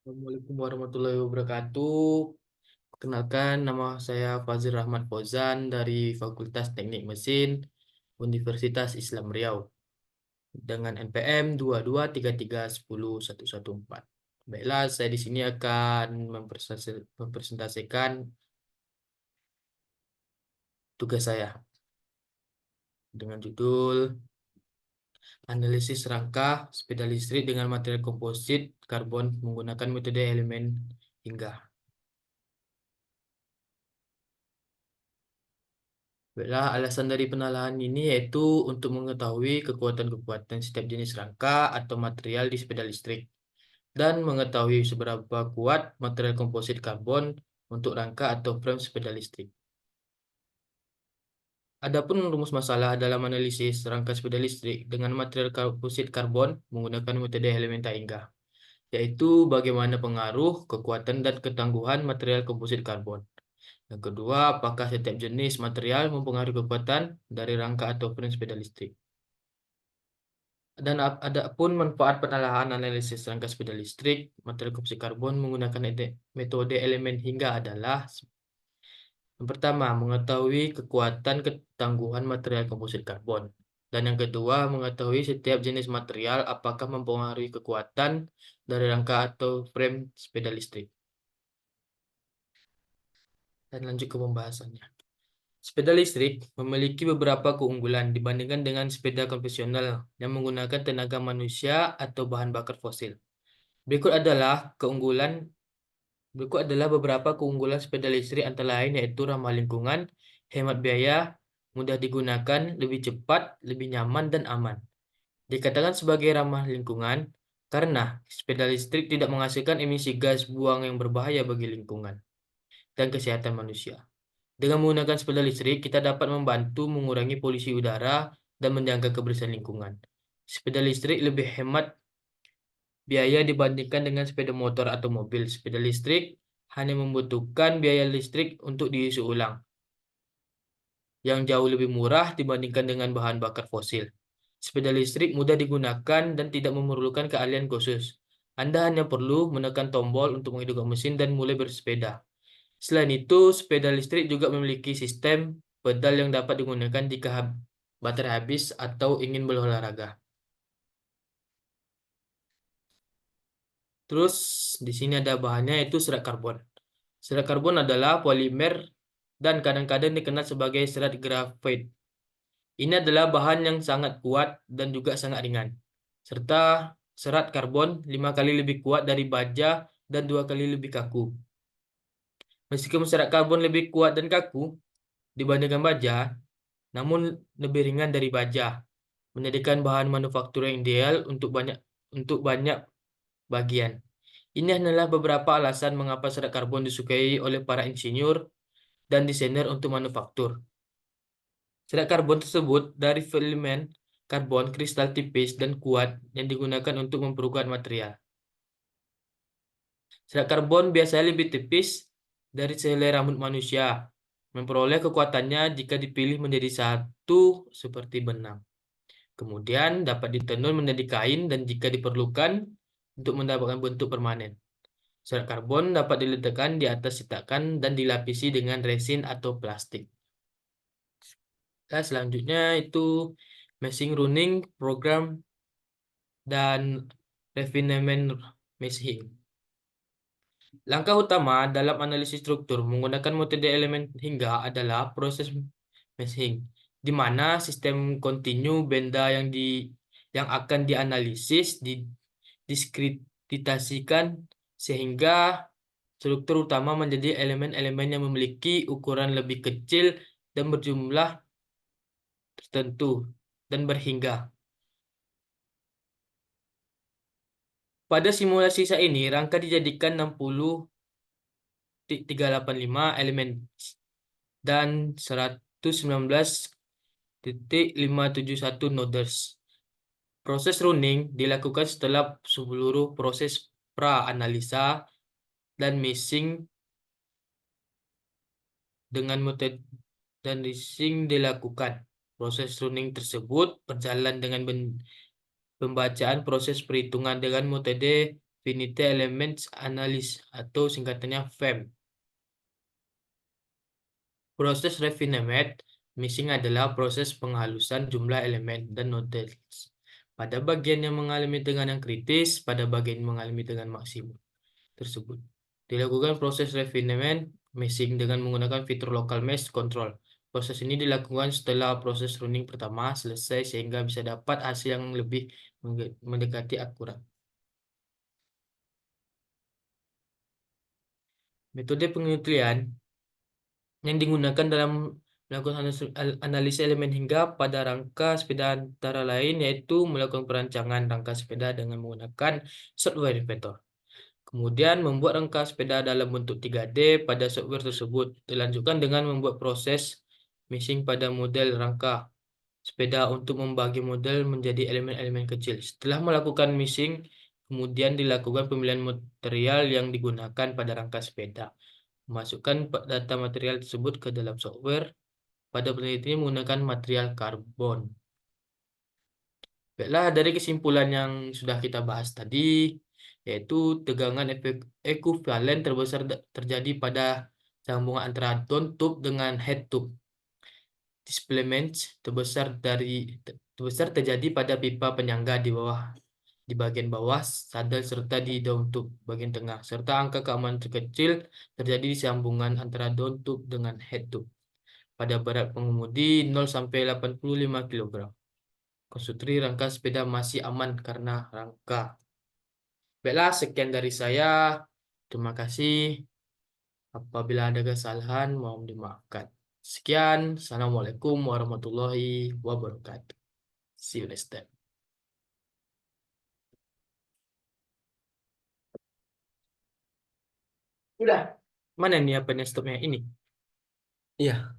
Assalamualaikum warahmatullahi wabarakatuh. Perkenalkan, nama saya Fazil Rahmat Fauzan dari Fakultas Teknik Mesin Universitas Islam Riau dengan NPM 2233101114. Baiklah, saya di sini akan mempresentasikan tugas saya dengan judul Analisis Rangka Sepeda Listrik dengan Material Komposit Karbon menggunakan metode elemen hingga. Baiklah, alasan dari penalahan ini yaitu untuk mengetahui kekuatan-kekuatan setiap jenis rangka atau material di sepeda listrik dan mengetahui seberapa kuat material komposit karbon untuk rangka atau frame sepeda listrik. Adapun rumus masalah dalam analisis rangka sepeda listrik dengan material komposit karbon menggunakan metode elementa hingga, yaitu bagaimana pengaruh, kekuatan, dan ketangguhan material komposit karbon. Yang kedua, apakah setiap jenis material mempengaruhi kekuatan dari rangka atau frame sepeda listrik. Dan ada pun manfaat penalahan analisis rangka sepeda listrik material komposit karbon menggunakan metode elemen hingga adalah yang pertama, mengetahui kekuatan ketangguhan material komposit karbon. Dan yang kedua, mengetahui setiap jenis material apakah mempengaruhi kekuatan dari rangka atau frame sepeda listrik. Dan lanjut ke pembahasannya. Sepeda listrik memiliki beberapa keunggulan dibandingkan dengan sepeda konvensional yang menggunakan tenaga manusia atau bahan bakar fosil. Berikut adalah keunggulan Berikut adalah beberapa keunggulan sepeda listrik antara lain yaitu ramah lingkungan, hemat biaya, mudah digunakan, lebih cepat, lebih nyaman, dan aman. Dikatakan sebagai ramah lingkungan karena sepeda listrik tidak menghasilkan emisi gas buang yang berbahaya bagi lingkungan dan kesehatan manusia. Dengan menggunakan sepeda listrik, kita dapat membantu mengurangi polusi udara dan menjaga kebersihan lingkungan. Sepeda listrik lebih hemat biaya dibandingkan dengan sepeda motor atau mobil. Sepeda listrik hanya membutuhkan biaya listrik untuk diisi ulang, yang jauh lebih murah dibandingkan dengan bahan bakar fosil. Sepeda listrik mudah digunakan dan tidak memerlukan keahlian khusus. Anda hanya perlu menekan tombol untuk menghidupkan mesin dan mulai bersepeda. Selain itu, sepeda listrik juga memiliki sistem pedal yang dapat digunakan jika baterai habis atau ingin berolahraga. Terus di sini ada bahannya yaitu serat karbon. Serat karbon adalah polimer dan kadang-kadang dikenal sebagai serat grafit. Ini adalah bahan yang sangat kuat dan juga sangat ringan. Serta serat karbon 5 kali lebih kuat dari baja dan 2 kali lebih kaku. Meskipun serat karbon lebih kuat dan kaku dibandingkan baja, namun lebih ringan dari baja, menjadikan bahan manufaktur yang ideal untuk banyak bagian. Ini adalah beberapa alasan mengapa serat karbon disukai oleh para insinyur dan desainer untuk manufaktur. Serat karbon tersebut dari filamen karbon kristal tipis dan kuat yang digunakan untuk memperkuat material. Serat karbon biasanya lebih tipis dari sehelai rambut manusia, memperoleh kekuatannya jika dipilih menjadi satu seperti benang. Kemudian dapat ditenun menjadi kain dan jika diperlukan untuk mendapatkan bentuk permanen. Serat karbon dapat diletakkan di atas cetakan dan dilapisi dengan resin atau plastik. Nah, selanjutnya itu machine running program dan refinement meshing. Langkah utama dalam analisis struktur menggunakan metode elemen hingga adalah proses meshing, di mana sistem kontinu benda yang akan dianalisis didiskretitasikan sehingga struktur utama menjadi elemen-elemen yang memiliki ukuran lebih kecil dan berjumlah tertentu dan berhingga. Pada simulasi saat ini, rangka dijadikan 60.385 elemen dan 119.571 nodes. Proses running dilakukan setelah seluruh proses pra-analisa dan meshing dengan metode dan meshing dilakukan. Proses running tersebut berjalan dengan pembacaan proses perhitungan dengan metode Finite Elements Analysis atau singkatannya FEM. Proses refinement mixing adalah proses penghalusan jumlah elemen dan nodes. Pada bagian yang mengalami tegangan kritis, pada bagian yang mengalami tegangan maksimum tersebut. Dilakukan proses refinement meshing dengan menggunakan fitur local mesh control. Proses ini dilakukan setelah proses running pertama selesai sehingga bisa dapat hasil yang lebih mendekati akurat. Metode penelitian yang digunakan dalam melakukan analisis elemen hingga pada rangka sepeda antara lain yaitu melakukan perancangan rangka sepeda dengan menggunakan software Inventor. Kemudian membuat rangka sepeda dalam bentuk 3D pada software tersebut. Dilanjutkan dengan membuat proses meshing pada model rangka sepeda untuk membagi model menjadi elemen-elemen kecil. Setelah melakukan meshing, kemudian dilakukan pemilihan material yang digunakan pada rangka sepeda. Masukkan data material tersebut ke dalam software. Pada penelitian menggunakan material karbon. Baiklah, dari kesimpulan yang sudah kita bahas tadi, yaitu tegangan ekuivalen terbesar terjadi pada sambungan antara down tube dengan head tube. Displacement terbesar terjadi pada pipa penyangga di bagian bawah sadel serta di down tube bagian tengah, serta angka keamanan terkecil terjadi di sambungan antara down tube dengan head tube. Pada berat pengemudi 0 sampai 85 kg. Konstruksi rangka sepeda masih aman karena rangka. Baiklah, sekian dari saya. Terima kasih. Apabila ada kesalahan, mohon dimaafkan. Sekian. Assalamualaikum warahmatullahi wabarakatuh. See you next time. Udah. Mana nih apa stopnya ini? Iya.